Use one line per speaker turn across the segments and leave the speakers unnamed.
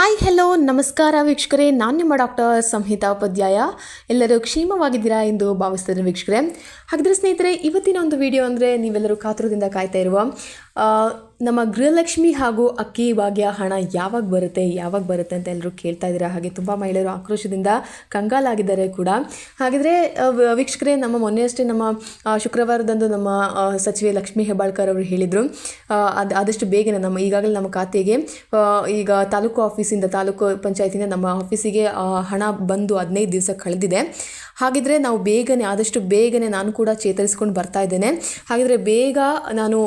Hi hello ನಮಸ್ಕಾರ ವೀಕ್ಷಕರೇ, ನಾನು ನಿಮ್ಮ ಡಾಕ್ಟರ್ ಸಂಹಿತಾ ಉಪಾಧ್ಯಾಯ. ಎಲ್ಲರೂ ಕ್ಷೇಮವಾಗಿದ್ದೀರಾ ಎಂದು ಭಾವಿಸ್ತಿದ್ದೀನಿ ವೀಕ್ಷಕರೇ. ಹಾಗಿದ್ರೆ ಸ್ನೇಹಿತರೆ, ಇವತ್ತಿನ ಒಂದು ವಿಡಿಯೋ ಅಂದರೆ ನೀವೆಲ್ಲರೂ ಕಾತುರದಿಂದ ಕಾಯ್ತಾ ಇರುವ ನಮ್ಮ ಗೃಹಲಕ್ಷ್ಮಿ ಹಾಗೂ ಅಕ್ಕಿ ಭಾಗ್ಯ ಹಣ ಯಾವಾಗ ಬರುತ್ತೆ ಅಂತ ಎಲ್ಲರೂ ಕೇಳ್ತಾ ಇದ್ದೀರಾ. ಹಾಗೆ ತುಂಬ ಮಹಿಳೆಯರು ಆಕ್ರೋಶದಿಂದ ಕಂಗಾಲಾಗಿದ್ದಾರೆ ಕೂಡ. ಹಾಗಿದ್ರೆ ವೀಕ್ಷಕರೇ, ಮೊನ್ನೆಯಷ್ಟೇ ನಮ್ಮ ಶುಕ್ರವಾರದಂದು ನಮ್ಮ ಸಚಿವೆ ಲಕ್ಷ್ಮೀ ಹೆಬ್ಬಾಳ್ಕರ್ ಅವರು ಹೇಳಿದರು, ಆದಷ್ಟು ಬೇಗನೆ ಈಗಾಗಲೇ ನಮ್ಮ ಖಾತೆಗೆ ಈಗ ತಾಲೂಕು ಪಂಚಾಯತಿಂದ ನಮ್ಮ ಆಫೀಸಿಗೆ ಹಣ ಬಂದು 15 ದಿವಸ ಕಳೆದಿದೆ. ಹಾಗಿದ್ರೆ ನಾವು ಆದಷ್ಟು ಬೇಗನೆ ನಾನು ಕೂಡ ಚೇತರಿಸ್ಕೊಂಡು ಬರ್ತಾ ಇದ್ದೇನೆ. ಹಾಗಿದ್ರೆ ಬೇಗ ನಾನು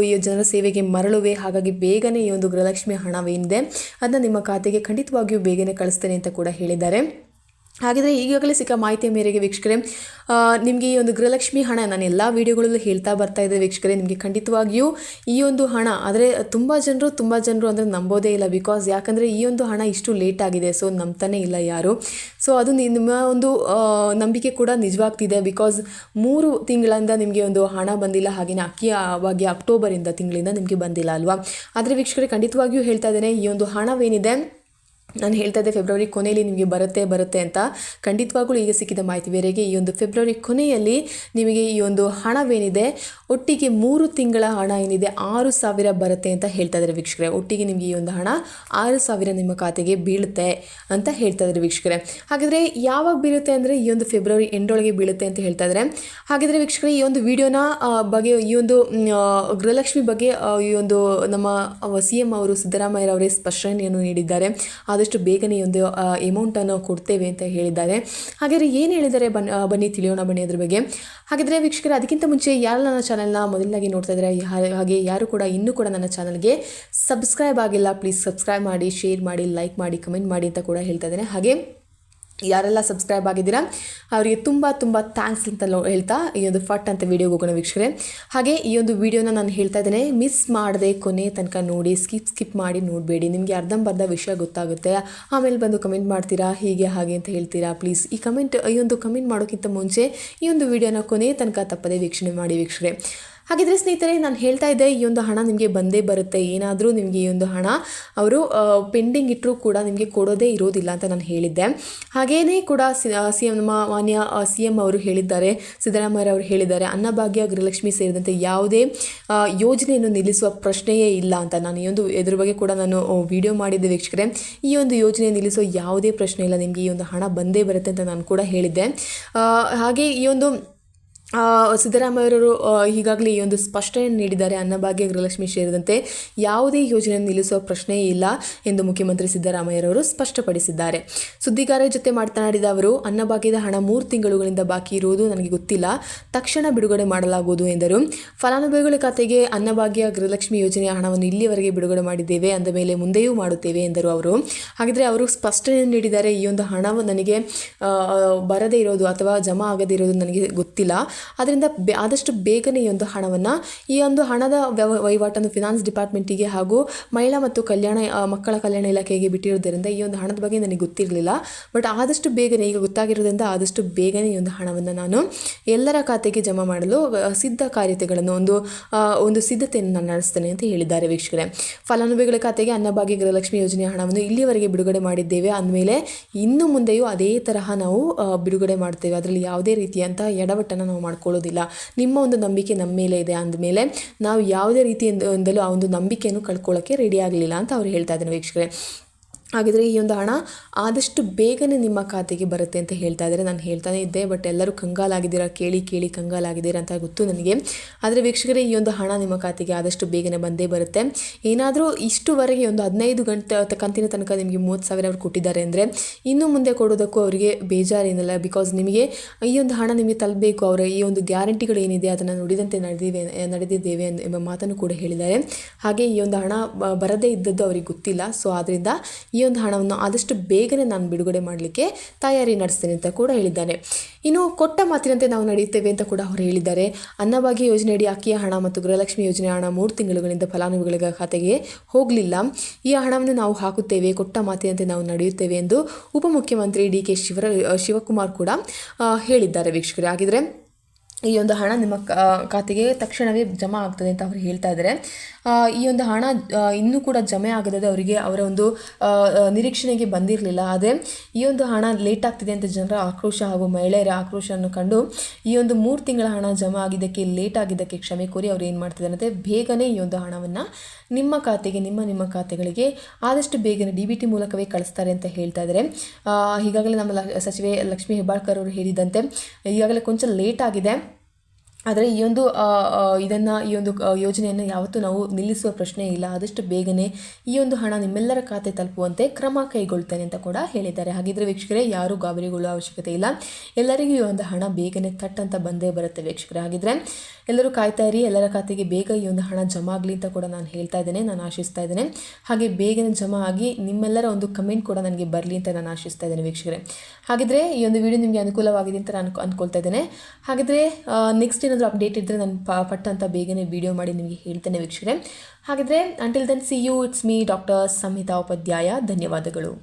ಈ ಜನರ ಸೇವೆಗೆ ಮರಳುವೆ. ಹಾಗಾಗಿ ಬೇಗನೆ ಈ ಒಂದು ಗೃಹಲಕ್ಷ್ಮಿ ಹಣವೇನಿದೆ ಅದನ್ನ ನಿಮ್ಮ ಖಾತೆಗೆ ಖಂಡಿತವಾಗಿಯೂ ಬೇಗನೆ ಕಳಿಸ್ತೇನೆ ಅಂತ ಕೂಡ ಹೇಳಿದ್ದಾರೆ. ಹಾಗಿದ್ರೆ ಈಗಾಗಲೇ ಸಿಕ್ಕ ಮಾಹಿತಿಯ ಮೇರೆಗೆ ವೀಕ್ಷಕರೇ, ನಿಮಗೆ ಈ ಒಂದು ಗೃಹಲಕ್ಷ್ಮಿ ಹಣ ನಾನು ಎಲ್ಲ ವೀಡಿಯೋಗಳಲ್ಲೂ ಹೇಳ್ತಾ ಬರ್ತಾ ಇದ್ದೆ ವೀಕ್ಷಕರೇ, ನಿಮಗೆ ಖಂಡಿತವಾಗಿಯೂ ಈ ಒಂದು ಹಣ ಆದರೆ ತುಂಬ ಜನರು ಅಂದರೆ ನಂಬೋದೇ ಇಲ್ಲ. ಯಾಕಂದರೆ ಈ ಒಂದು ಹಣ ಇಷ್ಟು ಲೇಟ್ ಆಗಿದೆ, ಸೊ ನಂಬ್ತಾನೆ ಇಲ್ಲ ಯಾರು. ಸೊ ಅದು ನಿಮ್ಮ ಒಂದು ನಂಬಿಕೆ ಕೂಡ ನಿಜವಾಗ್ತಿದೆ. 3 ತಿಂಗಳಿಂದ ನಿಮಗೆ ಒಂದು ಹಣ ಬಂದಿಲ್ಲ, ಹಾಗೆಯೇ ಅಕ್ಕಿ ಭಾಗ್ಯ ತಿಂಗಳಿಂದ ನಿಮಗೆ ಬಂದಿಲ್ಲ ಅಲ್ವಾ. ಆದರೆ ವೀಕ್ಷಕರೇ, ಖಂಡಿತವಾಗಿಯೂ ಹೇಳ್ತಾ ಇದ್ದೇನೆ, ಈ ಒಂದು ಹಣವೇನಿದೆ ನಾನು ಹೇಳ್ತಾ ಇದ್ದೆ ಫೆಬ್ರವರಿ ಕೊನೆಯಲ್ಲಿ ನಿಮಗೆ ಬರುತ್ತೆ ಅಂತ. ಖಂಡಿತವಾಗ್ಲೂ ಈಗ ಸಿಕ್ಕಿದ ಮಾಹಿತಿ ಮೇರೆಗೆ ಈ ಒಂದು ಫೆಬ್ರವರಿ ಕೊನೆಯಲ್ಲಿ ನಿಮಗೆ ಈ ಒಂದು ಹಣವೇನಿದೆ ಒಟ್ಟಿಗೆ 3 ತಿಂಗಳ ಹಣ ಏನಿದೆ 6,000 ಬರುತ್ತೆ ಅಂತ ಹೇಳ್ತಾ ಇದ್ದಾರೆ ವೀಕ್ಷಕರೇ. ಒಟ್ಟಿಗೆ ನಿಮಗೆ ಈ ಒಂದು ಹಣ 6,000 ನಿಮ್ಮ ಖಾತೆಗೆ ಬೀಳುತ್ತೆ ಅಂತ ಹೇಳ್ತಾ ಇದ್ದಾರೆ ವೀಕ್ಷಕರೇ. ಹಾಗಿದ್ರೆ ಯಾವಾಗ ಬೀಳುತ್ತೆ ಅಂದರೆ ಈ ಒಂದು ಫೆಬ್ರವರಿ ಎಂಡೊಳಗೆ ಬೀಳುತ್ತೆ ಅಂತ ಹೇಳ್ತಾ ಇದ್ದಾರೆ. ಹಾಗಿದ್ರೆ ವೀಕ್ಷಕರೇ, ಈ ಒಂದು ವಿಡಿಯೋನ ಬಗ್ಗೆ, ಈ ಒಂದು ಗೃಹಲಕ್ಷ್ಮಿ ಬಗ್ಗೆ ಈ ಒಂದು ನಮ್ಮ CM ಅವರು ಸಿದ್ದರಾಮಯ್ಯರವರೇ ಸ್ಪಷ್ಟನೆಯನ್ನು ನೀಡಿದ್ದಾರೆ. ಆದಷ್ಟು ಬೇಗನೆ ಒಂದು ಅಮೌಂಟನ್ನು ಕೊಡ್ತೇವೆ ಅಂತ ಹೇಳಿದ್ದಾರೆ. ಹಾಗಾದರೆ ಏನು ಹೇಳಿದ್ದಾರೆ ಬನ್ನಿ ತಿಳಿಯೋಣ ಅದ್ರ ಬಗ್ಗೆ. ಹಾಗಿದ್ರೆ ವೀಕ್ಷಕರೇ, ಅದಕ್ಕಿಂತ ಮುಂಚೆ ಯಾರು ನನ್ನ ಚಾನಲ್ನ ಮೊದಲಾಗಿ ನೋಡ್ತಾ ಇದ್ದಾರೆ, ಹಾಗೆ ಯಾರು ಕೂಡ ಇನ್ನೂ ಕೂಡ ನನ್ನ ಚಾನಲ್ಗೆ ಸಬ್ಸ್ಕ್ರೈಬ್ ಆಗಿಲ್ಲ, ಪ್ಲೀಸ್ ಸಬ್ಸ್ಕ್ರೈಬ್ ಮಾಡಿ, ಶೇರ್ ಮಾಡಿ, ಲೈಕ್ ಮಾಡಿ, ಕಮೆಂಟ್ ಮಾಡಿ ಅಂತ ಕೂಡ ಹೇಳ್ತಾ ಇದ್ದೇನೆ. ಹಾಗೆ ಯಾರೆಲ್ಲ ಸಬ್ಸ್ಕ್ರೈಬ್ ಆಗಿದ್ದೀರಾ ಅವರಿಗೆ ತುಂಬ ಥ್ಯಾಂಕ್ಸ್ ಅಂತ ಹೇಳ್ತಾ ಈ ಒಂದು ಫಟ್ ಅಂತ ವಿಡಿಯೋಗೆ ಹೋಗೋಣ ವೀಕ್ಷಕರೇ. ಹಾಗೆ ಈ ಒಂದು ವಿಡಿಯೋನ ನಾನು ಹೇಳ್ತಾ ಇದ್ದೇನೆ, ಮಿಸ್ ಮಾಡದೆ ಕೊನೆ ತನಕ ನೋಡಿ, ಸ್ಕಿಪ್ ಮಾಡಿ ನೋಡಬೇಡಿ. ನಿಮಗೆ ಅರ್ಧಂಬರ್ಧ ವಿಷಯ ಗೊತ್ತಾಗುತ್ತೆ, ಆಮೇಲೆ ಬಂದು ಕಮೆಂಟ್ ಮಾಡ್ತೀರಾ ಹೀಗೆ ಹಾಗೆ ಅಂತ ಹೇಳ್ತೀರಾ. ಪ್ಲೀಸ್ ಈ ಒಂದು ಕಮೆಂಟ್ ಮಾಡೋಕ್ಕಿಂತ ಮುಂಚೆ ಈ ಒಂದು ವಿಡಿಯೋನ ಕೊನೆ ತನಕ ತಪ್ಪದೆ ವೀಕ್ಷಣೆ ಮಾಡಿ ವೀಕ್ಷಕರೇ. ಹಾಗಿದ್ರೆ ಸ್ನೇಹಿತರೆ, ನಾನು ಹೇಳ್ತಾ ಇದ್ದೆ, ಈ ಒಂದು ಹಣ ನಿಮಗೆ ಬಂದೇ ಬರುತ್ತೆ. ಏನಾದರೂ ನಿಮಗೆ ಈ ಒಂದು ಹಣ ಅವರು ಪೆಂಡಿಂಗ್ ಇಟ್ಟರೂ ಕೂಡ ನಿಮಗೆ ಕೊಡೋದೇ ಇರೋದಿಲ್ಲ ಅಂತ ನಾನು ಹೇಳಿದ್ದೆ. ಹಾಗೇನೇ ಕೂಡ ನಮ್ಮ ಮಾನ್ಯ CM ಅವರು ಹೇಳಿದ್ದಾರೆ, ಸಿದ್ದರಾಮಯ್ಯ ಅವರು ಹೇಳಿದ್ದಾರೆ, ಅನ್ನಭಾಗ್ಯ, ಗೃಹಲಕ್ಷ್ಮಿ ಸೇರಿದಂತೆ ಯಾವುದೇ ಯೋಜನೆಯನ್ನು ನಿಲ್ಲಿಸುವ ಪ್ರಶ್ನೆಯೇ ಇಲ್ಲ ಅಂತ. ನಾನು ಈ ಒಂದು ಇದ್ರ ಬಗ್ಗೆ ಕೂಡ ನಾನು ವಿಡಿಯೋ ಮಾಡಿದ್ದೆ ವೀಕ್ಷಕರೇ. ಈ ಒಂದು ಯೋಜನೆ ನಿಲ್ಲಿಸೋ ಯಾವುದೇ ಪ್ರಶ್ನೆ ಇಲ್ಲ, ನಿಮಗೆ ಈ ಒಂದು ಹಣ ಬಂದೇ ಬರುತ್ತೆ ಅಂತ ನಾನು ಕೂಡ ಹೇಳಿದ್ದೆ. ಹಾಗೆ ಈ ಒಂದು ಸಿದ್ದರಾಮಯ್ಯವರು ಈಗಾಗಲೇ ಈ ಒಂದು ಸ್ಪಷ್ಟನೆಯನ್ನು ನೀಡಿದ್ದಾರೆ, ಅನ್ನಭಾಗ್ಯ, ಗೃಹಲಕ್ಷ್ಮಿ ಸೇರಿದಂತೆ ಯಾವುದೇ ಯೋಜನೆಯನ್ನು ನಿಲ್ಲಿಸುವ ಪ್ರಶ್ನೆಯೇ ಇಲ್ಲ ಎಂದು ಮುಖ್ಯಮಂತ್ರಿ ಸಿದ್ದರಾಮಯ್ಯರವರು ಸ್ಪಷ್ಟಪಡಿಸಿದ್ದಾರೆ. ಸುದ್ದಿಗಾರರ ಜೊತೆ ಮಾತನಾಡಿದ ಅವರು, ಅನ್ನಭಾಗ್ಯದ ಹಣ 3 ತಿಂಗಳುಗಳಿಂದ ಬಾಕಿ ಇರುವುದು ನನಗೆ ಗೊತ್ತಿಲ್ಲ, ತಕ್ಷಣ ಬಿಡುಗಡೆ ಮಾಡಲಾಗುವುದು ಎಂದರು. ಫಲಾನುಭವಿಗಳ ಖಾತೆಗೆ ಅನ್ನಭಾಗ್ಯ, ಗೃಹಲಕ್ಷ್ಮಿ ಯೋಜನೆಯ ಹಣವನ್ನು ಇಲ್ಲಿಯವರೆಗೆ ಬಿಡುಗಡೆ ಮಾಡಿದ್ದೇವೆ, ಅಂದ ಮೇಲೆ ಮುಂದೆಯೂ ಮಾಡುತ್ತೇವೆ ಎಂದರು ಅವರು. ಹಾಗಿದ್ರೆ ಅವರು ಸ್ಪಷ್ಟನೆಯನ್ನು ನೀಡಿದ್ದಾರೆ, ಈ ಒಂದು ಹಣವು ನನಗೆ ಬರದೇ ಇರೋದು ಅಥವಾ ಜಮಾ ಆಗದೇ ಇರೋದು ನನಗೆ ಗೊತ್ತಿಲ್ಲ, ಅದರಿಂದ ಆದಷ್ಟು ಬೇಗನೆ ಈ ಒಂದು ಹಣವನ್ನು, ಈ ಒಂದು ಹಣದ ವಹಿವಾಟನ್ನು ಫಿನಾನ್ಸ್ ಡಿಪಾರ್ಟ್ಮೆಂಟಿಗೆ ಹಾಗೂ ಮಹಿಳಾ ಮತ್ತು ಮಕ್ಕಳ ಕಲ್ಯಾಣ ಇಲಾಖೆಗೆ ಬಿಟ್ಟಿರೋದ್ರಿಂದ ಈ ಒಂದು ಹಣದ ಬಗ್ಗೆ ನನಗೆ ಗೊತ್ತಿರಲಿಲ್ಲ. ಬಟ್ ಆದಷ್ಟು ಬೇಗನೆ, ಈಗ ಗೊತ್ತಾಗಿರೋದ್ರಿಂದ ಆದಷ್ಟು ಬೇಗನೆ ಈ ಒಂದು ಹಣವನ್ನು ನಾನು ಎಲ್ಲರ ಖಾತೆಗೆ ಜಮಾ ಮಾಡಲು ಕಾರ್ಯತೆಗಳನ್ನು ಒಂದು ಸಿದ್ಧತೆಯನ್ನು ನಾನು ನಡೆಸ್ತೇನೆ ಅಂತ ಹೇಳಿದ್ದಾರೆ ವೀಕ್ಷಕರೇ. ಫಲಾನುಭವಿಗಳ ಖಾತೆಗೆ ಅನ್ನಭಾಗ್ಯ, ಗೃಹಲಕ್ಷ್ಮಿ ಯೋಜನೆಯ ಹಣವನ್ನು ಇಲ್ಲಿಯವರೆಗೆ ಬಿಡುಗಡೆ ಮಾಡಿದ್ದೇವೆ, ಅಂದಮೇಲೆ ಇನ್ನು ಮುಂದೆಯೂ ಅದೇ ತರಹ ನಾವು ಬಿಡುಗಡೆ ಮಾಡ್ತೇವೆ. ಅದರಲ್ಲಿ ಯಾವುದೇ ರೀತಿಯಂಥ ಎಡವಟ್ಟನ್ನು ನಾವು ಮಾಡ್ಕೊಳ್ಳೋದಿಲ್ಲ. ನಿಮ್ಮ ಒಂದು ನಂಬಿಕೆ ನಮ್ಮ ಮೇಲೆ ಇದೆ ಅಂದಮೇಲೆ ನಾವು ಯಾವುದೇ ರೀತಿಯಿಂದಲೂ ಆ ಒಂದು ನಂಬಿಕೆಯನ್ನು ಕಳ್ಕೊಳ್ಳೋಕ್ಕೆ ರೆಡಿ ಆಗಲಿಲ್ಲ ಅಂತ ಅವ್ರು ಹೇಳ್ತಾ ಇದ್ದಾರೆ ವೀಕ್ಷಕರೇ. ಹಾಗಿದ್ರೆ ಈ ಒಂದು ಹಣ ಆದಷ್ಟು ಬೇಗನೆ ನಿಮ್ಮ ಖಾತೆಗೆ ಬರುತ್ತೆ ಅಂತ ಹೇಳ್ತಾ ಇದ್ದಾರೆ. ನಾನು ಹೇಳ್ತಾನೆ ಇದ್ದೆ, ಬಟ್ ಎಲ್ಲರೂ ಕಂಗಾಲಾಗಿದ್ದೀರಾ, ಕೇಳಿ ಕಂಗಾಲಾಗಿದ್ದೀರಾ ಅಂತ ಗೊತ್ತು ನನಗೆ. ಆದರೆ ವೀಕ್ಷಕರೇ, ಈ ಒಂದು ಹಣ ನಿಮ್ಮ ಖಾತೆಗೆ ಆದಷ್ಟು ಬೇಗನೆ ಬಂದೇ ಬರುತ್ತೆ. ಏನಾದರೂ ಇಷ್ಟುವರೆಗೆ ಒಂದು 15 ಕಂತಿನ ತನಕ ನಿಮಗೆ 30,000 ಅವರು ಕೊಟ್ಟಿದ್ದಾರೆ ಅಂದರೆ ಇನ್ನು ಮುಂದೆ ಕೊಡೋದಕ್ಕೂ ಅವರಿಗೆ ಬೇಜಾರೇನಿಲ್ಲ. ನಿಮಗೆ ಈ ಒಂದು ಹಣ ನಿಮಗೆ ತಲುಪಬೇಕು, ಅವರ ಈ ಒಂದು ಗ್ಯಾರಂಟಿಗಳು ಏನಿದೆ ಅದನ್ನು ನುಡಿದಂತೆ ನಡೆದಿದ್ದೇವೆ ಎಂಬ ಮಾತನ್ನು ಕೂಡ ಹೇಳಿದ್ದಾರೆ. ಹಾಗೆ ಈ ಒಂದು ಹಣ ಬರದೇ ಇದ್ದದ್ದು ಅವರಿಗೆ ಗೊತ್ತಿಲ್ಲ. ಸೊ ಆದ್ದರಿಂದ ಈ ಒಂದು ಹಣವನ್ನು ಆದಷ್ಟು ಬೇಗನೆ ನಾನು ಬಿಡುಗಡೆ ಮಾಡಲಿಕ್ಕೆ ತಯಾರಿ ನಡೆಸ್ತೇನೆ ಅಂತ ಕೂಡ ಹೇಳಿದ್ದಾನೆ. ಇನ್ನು ಕೊಟ್ಟ ಮಾತಿನಂತೆ ನಾವು ನಡೆಯುತ್ತೇವೆ ಅಂತ ಕೂಡ ಅವರು ಹೇಳಿದ್ದಾರೆ. ಅನ್ನಭಾಗ್ಯ ಯೋಜನೆಯಡಿ ಅಕ್ಕಿಯ ಹಣ ಮತ್ತು ಗೃಹಲಕ್ಷ್ಮಿ ಯೋಜನೆಯ ಹಣ 3 ತಿಂಗಳುಗಳಿಂದ ಫಲಾನುಭವಿಗಳ ಖಾತೆಗೆ ಹೋಗಲಿಲ್ಲ. ಈ ಹಣವನ್ನು ನಾವು ಹಾಕುತ್ತೇವೆ, ಕೊಟ್ಟ ಮಾತಿನಂತೆ ನಾವು ನಡೆಯುತ್ತೇವೆ ಎಂದು ಉಪಮುಖ್ಯಮಂತ್ರಿ DK ಶಿವಕುಮಾರ್ ಕೂಡ ಹೇಳಿದ್ದಾರೆ ವೀಕ್ಷಕರೇ. ಹಾಗಿದ್ರೆ ಈ ಒಂದು ಹಣ ನಿಮ್ಮ ಖಾತೆಗೆ ತಕ್ಷಣವೇ ಜಮಾ ಆಗ್ತದೆ ಅಂತ ಅವರು ಹೇಳ್ತಾ ಇದ್ದಾರೆ. ಈ ಒಂದು ಹಣ ಇನ್ನೂ ಕೂಡ ಜಮೆ ಆಗದೆ ಅವರಿಗೆ ಅವರ ಒಂದು ನಿರೀಕ್ಷಣೆಗೆ ಬಂದಿರಲಿಲ್ಲ. ಆದರೆ ಈ ಒಂದು ಹಣ ಲೇಟ್ ಆಗ್ತಿದೆ ಅಂತ ಜನರ ಆಕ್ರೋಶ ಹಾಗೂ ಮಹಿಳೆಯರ ಆಕ್ರೋಶವನ್ನು ಕಂಡು ಈ ಒಂದು 3 ತಿಂಗಳ ಹಣ ಜಮಾ ಆಗಿದ್ದಕ್ಕೆ ಲೇಟ್ ಆಗಿದ್ದಕ್ಕೆ ಕ್ಷಮೆ ಕೋರಿ ಅವ್ರು ಏನು ಮಾಡ್ತಿದ್ದಾರೆ ಅಂದರೆ ಬೇಗನೆ ಈ ಒಂದು ಹಣವನ್ನು ನಿಮ್ಮ ಖಾತೆಗೆ ನಿಮ್ಮ ಖಾತೆಗಳಿಗೆ ಆದಷ್ಟು ಬೇಗನೆ DBT ಮೂಲಕವೇ ಕಳಿಸ್ತಾರೆ ಅಂತ ಹೇಳ್ತಾ ಇದ್ದಾರೆ. ಈಗಾಗಲೇ ನಮ್ಮ ಸಚಿವೆ ಲಕ್ಷ್ಮೀ ಹೆಬ್ಬಾಳ್ಕರ್ ಅವರು ಹೇಳಿದಂತೆ ಈಗಾಗಲೇ ಕೊಂಚ ಲೇಟ್ ಆಗಿದೆ. ಆದರೆ ಈ ಒಂದು ಯೋಜನೆಯನ್ನು ಯಾವತ್ತೂ ನಾವು ನಿಲ್ಲಿಸುವ ಪ್ರಶ್ನೆ ಇಲ್ಲ. ಆದಷ್ಟು ಬೇಗನೆ ಈ ಒಂದು ಹಣ ನಿಮ್ಮೆಲ್ಲರ ಖಾತೆ ತಲುಪುವಂತೆ ಕ್ರಮ ಕೈಗೊಳ್ತೇನೆ ಅಂತ ಕೂಡ ಹೇಳಿದ್ದಾರೆ. ಹಾಗಿದ್ರೆ ವೀಕ್ಷಕರೇ, ಯಾರೂ ಗಾಬರಿಗೊಳ್ಳುವ ಅವಶ್ಯಕತೆ ಇಲ್ಲ. ಎಲ್ಲರಿಗೂ ಈ ಒಂದು ಹಣ ಬೇಗನೆ ಅಂತ ಬಂದೇ ಬರುತ್ತೆ ವೀಕ್ಷಕರೇ. ಹಾಗಿದ್ರೆ ಎಲ್ಲರೂ ಕಾಯ್ತಾ ಇರಿ, ಎಲ್ಲರ ಖಾತೆಗೆ ಬೇಗ ಈ ಒಂದು ಹಣ ಜಮಾ ಆಗಲಿ ಅಂತ ಕೂಡ ನಾನು ಹೇಳ್ತಾ ಇದ್ದೇನೆ, ನಾನು ಆಶಿಸ್ತಾ ಇದ್ದೇನೆ. ಹಾಗೆ ಬೇಗನೆ ಜಮಾ ಆಗಿ ನಿಮ್ಮೆಲ್ಲರ ಒಂದು ಕಮೆಂಟ್ ಕೂಡ ನನಗೆ ಬರಲಿ ಅಂತ ನಾನು ಆಶಿಸ್ತಾ ಇದ್ದೇನೆ ವೀಕ್ಷಕರೇ. ಹಾಗಿದ್ರೆ ಈ ಒಂದು ವಿಡಿಯೋ ನಿಮಗೆ ಅನುಕೂಲವಾಗಿದೆ ಅಂತ ನಾನು ಅಂದ್ಕೊಳ್ತಾ ಇದ್ದೇನೆ. ಹಾಗಿದ್ರೆ ನೆಕ್ಸ್ಟ್ ಏನಾದರೂ ಅಪ್ಡೇಟ್ ಇದ್ದರೆ ನಾನು ಪಟ್ಟಂತ ಬೇಗನೆ ವಿಡಿಯೋ ಮಾಡಿ ನಿಮಗೆ ಹೇಳ್ತೇನೆ ವೀಕ್ಷಕರೇ. ಹಾಗಿದ್ರೆ until then see you, it's me doctor Samhita Upadhyay. ಧನ್ಯವಾದಗಳು.